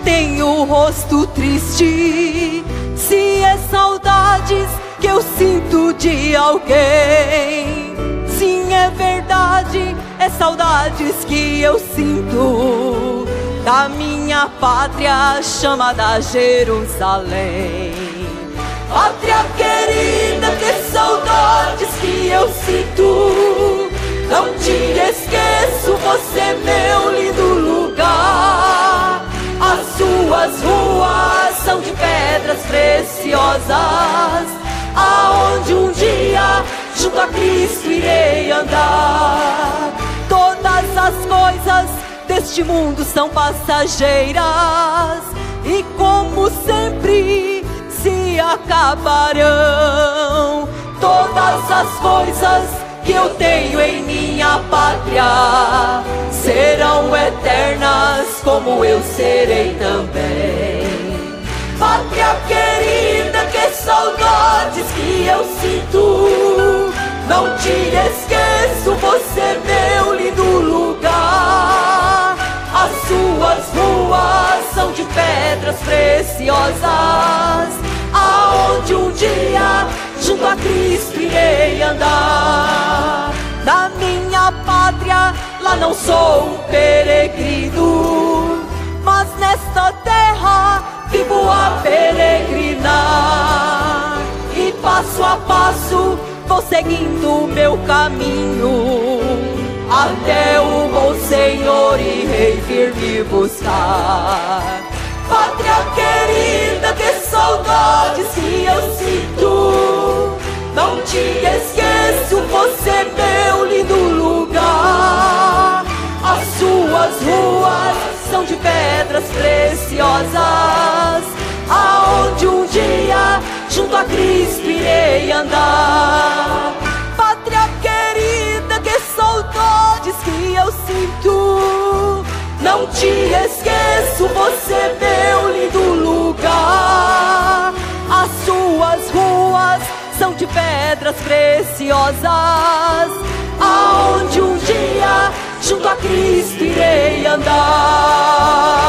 tenho o rosto triste, se é saudades que eu sinto de alguém. Sim, é verdade, é saudades que eu sinto da minha pátria chamada Jerusalém. Pátria querida, que saudades que eu sinto, não te esqueço, você meu lindo lugar. As suas ruas são de pedras preciosas, aonde um dia junto a Cristo irei andar. Todas as coisas deste mundo são passageiras e como sempre se acabarão. Todas as coisas que eu tenho em minha pátria serão eternas, como eu serei também. Pátria querida, que saudades que eu sinto, não te esqueço, você meu lindo lugar. As suas ruas são de pedras preciosas, aonde um dia junto a Cristo irei andar. Na minha pátria, lá não sou um peregrino, mas nesta terra vivo a peregrinar. E passo a passo vou seguindo o meu caminho, até o bom Senhor irei vir me buscar. Pátria querida, que saudades que eu sinto, não te esqueço, você meu lindo lugar. As suas ruas são de pedras preciosas, aonde um dia junto a Cristo irei andar. Pátria querida, que saudades que eu sinto, não te esqueço, você meu lindo lugar. As suas ruas são de pedras preciosas, aonde um dia junto a Cristo irei andar.